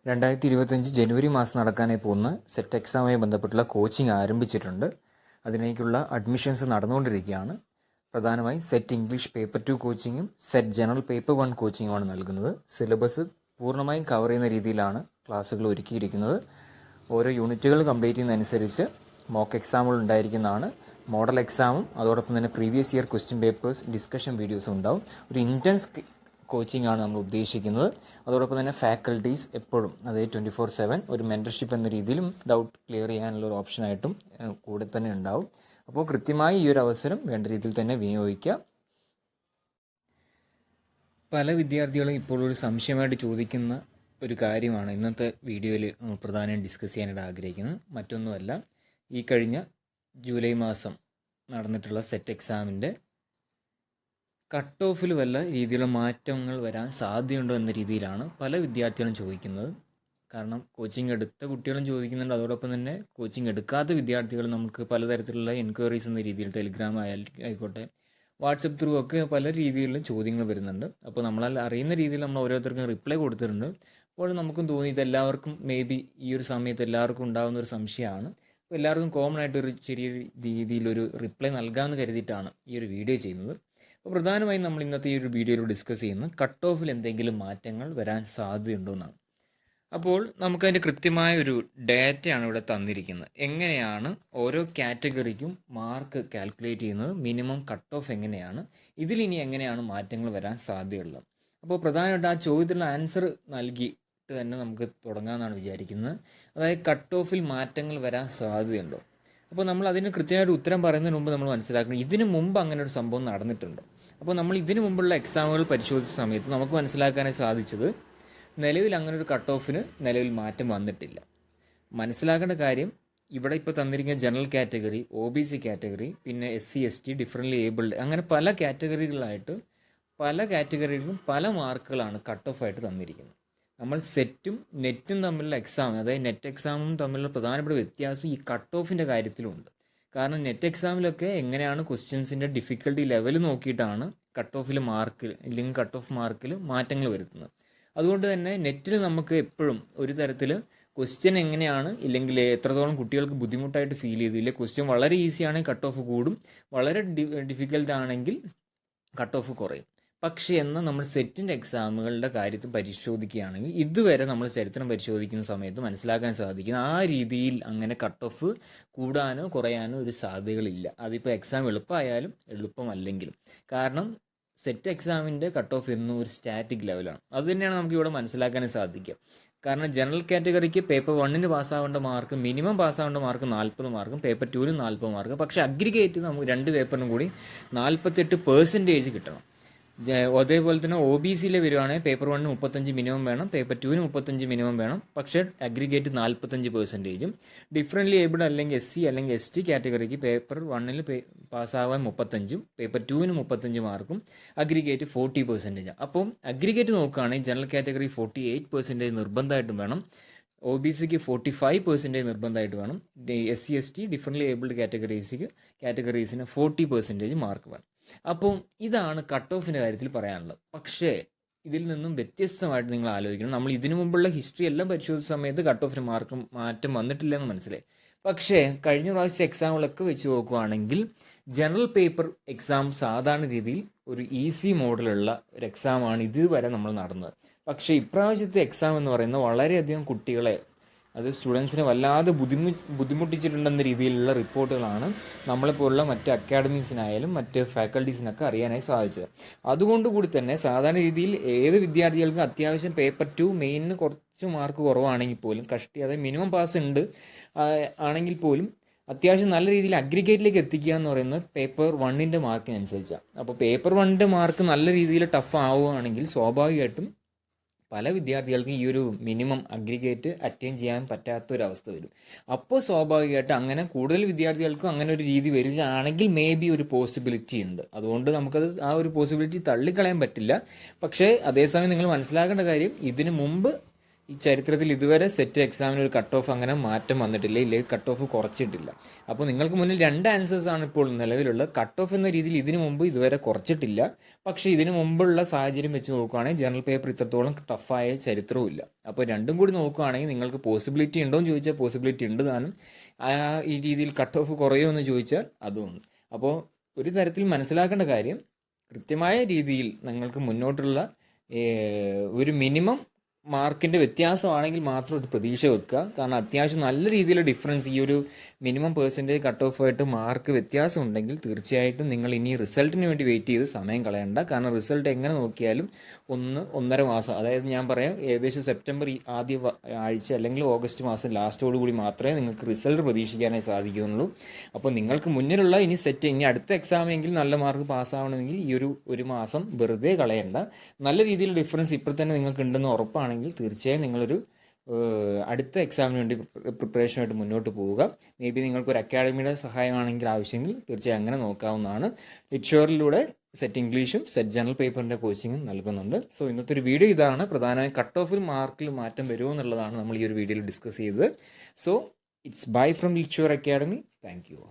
2025 ജനുവരി മാസം നടക്കാനായി പോകുന്ന സെറ്റ് എക്സാമുമായി ബന്ധപ്പെട്ടുള്ള കോച്ചിങ് ആരംഭിച്ചിട്ടുണ്ട്. അതിലേക്കുള്ള അഡ്മിഷൻസ് നടന്നുകൊണ്ടിരിക്കുകയാണ്. പ്രധാനമായും set English paper 2 കോച്ചിങ്ങും set general paper 1 കോച്ചിങ്ങുമാണ് നൽകുന്നത്. സിലബസ് പൂർണ്ണമായും കവർ ചെയ്യുന്ന രീതിയിലാണ് ക്ലാസ്സുകൾ ഒരുക്കിയിരിക്കുന്നത്. ഓരോ യൂണിറ്റുകൾ കംപ്ലീറ്റ് ചെയ്യുന്നതനുസരിച്ച് മോക്ക് എക്സാമുകൾ ഉണ്ടായിരിക്കുന്നതാണ്. മോഡൽ എക്സാമും അതോടൊപ്പം തന്നെ previous year question papers discussion വീഡിയോസും ഉണ്ടാവും. ഒരു ഇൻറ്റൻസ് കോച്ചിങ് ആണ് നമ്മൾ ഉദ്ദേശിക്കുന്നത്. അതോടൊപ്പം തന്നെ ഫാക്കൽറ്റീസ് എപ്പോഴും, അതായത് 24/7 ഒരു മെൻറ്റർഷിപ്പ് എന്ന രീതിയിലും ഡൗട്ട് ക്ലിയർ ചെയ്യാനുള്ള ഒരു ഓപ്ഷനായിട്ടും കൂടെ തന്നെ ഉണ്ടാവും. അപ്പോൾ കൃത്യമായി ഈ ഒരു അവസരം വേണ്ട രീതിയിൽ തന്നെ വിനിയോഗിക്കുക. പല വിദ്യാർത്ഥികളും ഇപ്പോൾ ഒരു സംശയമായിട്ട് ചോദിക്കുന്ന ഒരു കാര്യമാണ് ഇന്നത്തെ വീഡിയോയിൽ പ്രധാനം ഡിസ്കസ് ചെയ്യാനായിട്ട് ആഗ്രഹിക്കുന്നത്. മറ്റൊന്നുമല്ല, ഈ കഴിഞ്ഞ ജൂലൈ മാസം നടന്നിട്ടുള്ള സെറ്റ് എക്സാമിൻ്റെ കട്ട് ഓഫിൽ വല്ല രീതിയിലുള്ള മാറ്റങ്ങൾ വരാൻ സാധ്യതയുണ്ടോ എന്ന രീതിയിലാണ് പല വിദ്യാർത്ഥികളും ചോദിക്കുന്നത്. കാരണം കോച്ചിങ് എടുത്ത കുട്ടികളും ചോദിക്കുന്നുണ്ട്, അതോടൊപ്പം തന്നെ കോച്ചിങ് എടുക്കാത്ത വിദ്യാർത്ഥികൾ നമുക്ക് പലതരത്തിലുള്ള എൻക്വയറീസ് എന്ന രീതിയിൽ ടെലിഗ്രാം ആയിക്കോട്ടെ, വാട്സപ്പ് ത്രൂ ഒക്കെ പല രീതിയിലുള്ള ചോദ്യങ്ങൾ വരുന്നുണ്ട്. അപ്പോൾ നമ്മളാൽ അറിയുന്ന രീതിയിൽ നമ്മൾ ഓരോരുത്തർക്കും റിപ്ലൈ കൊടുത്തിട്ടുണ്ട്. അപ്പോൾ നമുക്കും തോന്നി ഇതെല്ലാവർക്കും ഈ ഒരു സമയത്ത് എല്ലാവർക്കും ഉണ്ടാകുന്ന ഒരു സംശയമാണ്. അപ്പോൾ എല്ലാവർക്കും കോമൺ ആയിട്ടൊരു ചെറിയ രീതിയിലൊരു റിപ്ലൈ നൽകാമെന്ന് കരുതിയിട്ടാണ് ഈ ഒരു വീഡിയോ ചെയ്യുന്നത്. അപ്പോൾ പ്രധാനമായും നമ്മൾ ഇന്നത്തെ ഈ ഒരു വീഡിയോയിൽ ഡിസ്കസ് ചെയ്യുന്നത് കട്ട് ഓഫിൽ എന്തെങ്കിലും മാറ്റങ്ങൾ വരാൻ സാധ്യതയുണ്ടോ എന്നാണ്. അപ്പോൾ നമുക്കതിൻ്റെ കൃത്യമായ ഒരു ഡാറ്റയാണ് ഇവിടെ തന്നിരിക്കുന്നത്. എങ്ങനെയാണ് ഓരോ കാറ്റഗറിക്കും മാർക്ക് കാൽക്കുലേറ്റ് ചെയ്യുന്നത്, മിനിമം കട്ട് ഓഫ് എങ്ങനെയാണ്, ഇതിലിനി എങ്ങനെയാണ് മാറ്റങ്ങൾ വരാൻ സാധ്യതയുള്ളത്. അപ്പോൾ പ്രധാനമായിട്ട് ആ ചോദ്യത്തിനുള്ള ആൻസർ നൽകിയിട്ട് തന്നെ നമുക്ക് തുടങ്ങാമെന്നാണ് വിചാരിക്കുന്നത്. അതായത് കട്ട് ഓഫിൽ മാറ്റങ്ങൾ വരാൻ സാധ്യതയുണ്ടോ. അപ്പോൾ നമ്മൾ അതിന് കൃത്യമായിട്ട് ഉത്തരം പറയുന്നതിന് മുമ്പ് നമ്മൾ മനസ്സിലാക്കണം ഇതിനു മുമ്പ് അങ്ങനെ ഒരു സംഭവം നടന്നിട്ടുണ്ടോ. അപ്പോൾ നമ്മൾ ഇതിനു മുമ്പുള്ള എക്സാമുകൾ പരിശോധിച്ച സമയത്ത് നമുക്ക് മനസ്സിലാക്കാനായി സാധിച്ചത് നിലവിൽ അങ്ങനെ ഒരു കട്ട് ഓഫിന് നിലവിൽ മാറ്റം വന്നിട്ടില്ല. മനസ്സിലാക്കേണ്ട കാര്യം, ഇവിടെ ഇപ്പോൾ തന്നിരിക്കുന്ന ജനറൽ കാറ്റഗറി, OBC കാറ്റഗറി, പിന്നെ SC ST, ഡിഫറൻ്റ്ലി ഏബിൾഡ്, അങ്ങനെ പല കാറ്റഗറികളായിട്ട് പല കാറ്റഗറികളിലും പല മാർക്കുകളാണ് കട്ട് ഓഫ് ആയിട്ട് തന്നിരിക്കുന്നത്. നമ്മൾ സെറ്റും നെറ്റും തമ്മിലുള്ള എക്സാം, അതായത് നെറ്റ് എക്സാമും തമ്മിലുള്ള പ്രധാനപ്പെട്ട വ്യത്യാസം ഈ കട്ട് ഓഫിൻ്റെ കാര്യത്തിലുണ്ട്. കാരണം നെറ്റ് എക്സാമിലൊക്കെ എങ്ങനെയാണ് ക്വസ്റ്റ്യൻസിൻ്റെ ഡിഫിക്കൽട്ടി ലെവൽ നോക്കിയിട്ടാണ് കട്ട് ഓഫിൽ മാർക്ക് അല്ലെങ്കിൽ കട്ട് ഓഫ് മാർക്കിൽ മാറ്റങ്ങൾ വരുത്തുന്നത്. അതുകൊണ്ട് തന്നെ നെറ്റിൽ നമുക്ക് എപ്പോഴും ഒരു തരത്തിൽ ക്വസ്റ്റ്യൻ എങ്ങനെയാണ്, ഇല്ലെങ്കിൽ എത്രത്തോളം കുട്ടികൾക്ക് ബുദ്ധിമുട്ടായിട്ട് ഫീൽ ചെയ്തു, ഇല്ലെങ്കിൽ ക്വസ്റ്റ്യൻ വളരെ ഈസി ആണെങ്കിൽ കട്ട് ഓഫ് കൂടും, വളരെ ഡിഫിക്കൽട്ട് ആണെങ്കിൽ കട്ട് ഓഫ് കുറയും. പക്ഷേ എന്നാൽ നമ്മൾ സെറ്റിൻ്റെ എക്സാമുകളുടെ കാര്യത്തിൽ പരിശോധിക്കുകയാണെങ്കിൽ ഇതുവരെ നമ്മൾ ചരിത്രം പരിശോധിക്കുന്ന സമയത്ത് മനസ്സിലാക്കാൻ സാധിക്കുന്ന ആ രീതിയിൽ അങ്ങനെ കട്ട് ഓഫ് കൂടാനോ കുറയാനോ ഒരു സാധ്യതകളില്ല. അതിപ്പോൾ എക്സാം എളുപ്പമായാലും എളുപ്പമല്ലെങ്കിലും. കാരണം സെറ്റ് എക്സാമിൻ്റെ കട്ട് ഓഫ് എന്നും ഒരു സ്റ്റാറ്റിക് ലെവലാണ്. അതുതന്നെയാണ് നമുക്ക് ഇവിടെ മനസ്സിലാക്കാൻ സാധിക്കുക. കാരണം general കാറ്റഗറിക്ക് paper 1 പാസ്സാവേണ്ട mark, minimum പാസ്സാവേണ്ട mark 40 മാർക്കും, പേപ്പർ 2 40 മാർക്കും. പക്ഷേ അഗ്രിഗേറ്റ് നമുക്ക് 2 പേപ്പറിനും കൂടി 48% കിട്ടണം. അതേപോലെ തന്നെ OBCയിൽ വരുവാണെങ്കിൽ പേപ്പർ 1 35 മിനിമം വേണം, പേപ്പർ 2 35 മിനിമം വേണം, പക്ഷേ അഗ്രിഗേറ്റ് 45%. ഡിഫറൻ്റ്ലി ഏബിൾഡ് അല്ലെങ്കിൽ SC അല്ലെങ്കിൽ ST കാറ്റഗറിക്ക് പേപ്പർ 1 പാസ്സാവാൻ 35, പേപ്പർ 2 35 മാർക്കും, അഗ്രിഗേറ്റ് 40%. അപ്പം അഗ്രിഗേറ്റ് നോക്കുകയാണെങ്കിൽ ജനറൽ കാറ്റഗറി 48% നിർബന്ധമായിട്ടും വേണം, OBCക്ക് 45% നിർബന്ധമായിട്ട് വേണം, SC ST differently abled കാറ്റഗറീസിന് 40% mark വേണം. അപ്പോൾ ഇതാണ് കട്ട് ഓഫിൻ്റെ കാര്യത്തിൽ പറയാനുള്ളത്. പക്ഷേ ഇതിൽ നിന്നും വ്യത്യസ്തമായിട്ട് നിങ്ങൾ ആലോചിക്കണം. നമ്മൾ ഇതിനു മുമ്പുള്ള ഹിസ്റ്ററി എല്ലാം പരിശോധിച്ച സമയത്ത് കട്ട് ഓഫിന് മാർക്ക് മാറ്റം വന്നിട്ടില്ലെന്ന് മനസ്സിലായി. പക്ഷേ കഴിഞ്ഞ പ്രാവശ്യത്തെ എക്സാമുകളൊക്കെ വെച്ച് നോക്കുകയാണെങ്കിൽ ജനറൽ പേപ്പർ എക്സാം സാധാരണ രീതിയിൽ ഒരു ഈസി മോഡലുള്ള ഒരു എക്സാമാണ് ഇതുവരെ നമ്മൾ നടന്നത്. പക്ഷേ ഇപ്രാവശ്യത്തെ എക്സാം എന്ന് പറയുന്നത് വളരെയധികം കുട്ടികളെ, അത് സ്റ്റുഡൻസിനെ വല്ലാതെ ബുദ്ധിമുട്ടിച്ചിട്ടുണ്ടെന്ന രീതിയിലുള്ള റിപ്പോർട്ടുകളാണ് നമ്മളെപ്പോലുള്ള മറ്റ് അക്കാഡമീസിനായാലും മറ്റ് ഫാക്കൽറ്റീസിനൊക്കെ അറിയാനായി സാധിച്ചത്. അതുകൊണ്ട് കൂടി തന്നെ സാധാരണ രീതിയിൽ ഏത് വിദ്യാർത്ഥികൾക്കും അത്യാവശ്യം പേപ്പർ 2 മെയിനിന് കുറച്ച് മാർക്ക് കുറവാണെങ്കിൽ പോലും അതായത് മിനിമം പാസ് ഉണ്ട് ആണെങ്കിൽ പോലും അത്യാവശ്യം നല്ല രീതിയിൽ അഗ്രിഗേറ്റിലേക്ക് എത്തിക്കുക എന്ന് പറയുന്നത് പേപ്പർ 1 മാർക്കിനനുസരിച്ചാണ്. അപ്പോൾ പേപ്പർ 1 മാർക്ക് നല്ല രീതിയിൽ ടഫ് ആവുകയാണെങ്കിൽ സ്വാഭാവികമായിട്ടും പല വിദ്യാർത്ഥികൾക്കും ഈ ഒരു മിനിമം അഗ്രിഗേറ്റ് അറ്റൈൻ ചെയ്യാൻ പറ്റാത്തൊരവസ്ഥ വരും. അപ്പോൾ സ്വാഭാവികമായിട്ട് അങ്ങനെ കൂടുതൽ വിദ്യാർത്ഥികൾക്കും അങ്ങനെ ഒരു രീതി വരികയാണെങ്കിൽ ഒരു പോസിബിലിറ്റി ഉണ്ട്. അതുകൊണ്ട് നമുക്കത് ആ ഒരു പോസിബിലിറ്റി തള്ളിക്കളയാൻ പറ്റില്ല. പക്ഷേ അതേസമയം നിങ്ങൾ മനസ്സിലാക്കേണ്ട കാര്യം, ഇതിനു മുമ്പ് ഈ ചരിത്രത്തിൽ ഇതുവരെ സെറ്റ് എക്സാമിന് ഒരു കട്ട് ഓഫ് അങ്ങനെ മാറ്റം വന്നിട്ടില്ല, ഇല്ലെങ്കിൽ കട്ട് ഓഫ് കുറച്ചിട്ടില്ല. അപ്പോൾ നിങ്ങൾക്ക് മുന്നിൽ രണ്ട് ആൻസേഴ്സാണ് ഇപ്പോൾ നിലവിലുള്ളത്. കട്ട് ഓഫ് എന്ന രീതിയിൽ ഇതിനു മുമ്പ് ഇതുവരെ കുറച്ചിട്ടില്ല. പക്ഷേ ഇതിനു മുമ്പുള്ള സാഹചര്യം വെച്ച് നോക്കുകയാണെങ്കിൽ ജനറൽ പേപ്പർ ഇത്രത്തോളം ടഫായ ചരിത്രവും ഇല്ല. അപ്പോൾ രണ്ടും കൂടി നോക്കുകയാണെങ്കിൽ നിങ്ങൾക്ക് പോസിബിലിറ്റി ഉണ്ടോ എന്ന് ചോദിച്ചാൽ പോസിബിലിറ്റി ഉണ്ട് താനും. ഈ രീതിയിൽ കട്ട് ഓഫ് കുറയുമോ എന്ന് ചോദിച്ചാൽ അതുമുണ്ട്. അപ്പോൾ ഒരു തരത്തിൽ മനസ്സിലാക്കേണ്ട കാര്യം, കൃത്യമായ രീതിയിൽ നിങ്ങൾക്ക് മുന്നോട്ടുള്ള ഒരു മിനിമം മാർക്കിൻ്റെ വ്യത്യാസമാണെങ്കിൽ മാത്രം ഒരു പ്രതീക്ഷ വെക്കുക. കാരണം അത്യാവശ്യം നല്ല രീതിയിൽ ഡിഫറൻസ്, ഈ ഒരു മിനിമം പെർസെൻറ്റേജ് കട്ട് ഓഫ് ആയിട്ട് മാർക്ക് വ്യത്യാസം ഉണ്ടെങ്കിൽ തീർച്ചയായിട്ടും നിങ്ങൾ ഇനി റിസൾട്ടിന് വേണ്ടി വെയിറ്റ് ചെയ്ത് സമയം കളയണ്ട. കാരണം റിസൾട്ട് എങ്ങനെ നോക്കിയാലും 1-1.5 മാസം, അതായത് ഞാൻ പറയാം ഏകദേശം സെപ്റ്റംബർ ആദ്യ ആഴ്ച അല്ലെങ്കിൽ ഓഗസ്റ്റ് മാസം ലാസ്റ്റോടുകൂടി മാത്രമേ നിങ്ങൾക്ക് റിസൾട്ട് പ്രതീക്ഷിക്കാനായി സാധിക്കുകയുള്ളൂ. അപ്പോൾ നിങ്ങൾക്ക് മുന്നിലുള്ള ഇനി അടുത്ത എക്സാമെങ്കിൽ നല്ല മാർക്ക് പാസ്സാവണമെങ്കിൽ ഈ ഒരു മാസം വെറുതെ കളയണ്ട. നല്ല രീതിയിൽ ഡിഫറൻസ് ഇപ്പോൾ തന്നെ നിങ്ങൾക്ക് ഉണ്ടെന്ന് ഉറപ്പാണെങ്കിൽ തീർച്ചയായും നിങ്ങളൊരു അടുത്ത എക്സാമിന് വേണ്ടി പ്രിപ്പറേഷനായിട്ട് മുന്നോട്ട് പോവുക. മേ ബി നിങ്ങൾക്കൊരു അക്കാഡമിയുടെ സഹായമാണെങ്കിൽ ആവശ്യമെങ്കിൽ തീർച്ചയായും അങ്ങനെ നോക്കാവുന്നതാണ്. ലിറ്റ്ഷോറിലൂടെ സെറ്റ് ഇംഗ്ലീഷും സെറ്റ് ജനറൽ പേപ്പറിൻ്റെ കോച്ചിങ്ങും നൽകുന്നുണ്ട്. സോ ഇന്നത്തെ ഒരു വീഡിയോ ഇതാണ്. പ്രധാനമായും കട്ട് ഓഫിൽ മാർക്കിൽ മാറ്റം വരുമോ എന്നുള്ളതാണ് നമ്മൾ ഈ ഒരു വീഡിയോയിൽ ഡിസ്കസ് ചെയ്തത്. So it's bye from ലിറ്റ്ഷോർ academy. Thank you.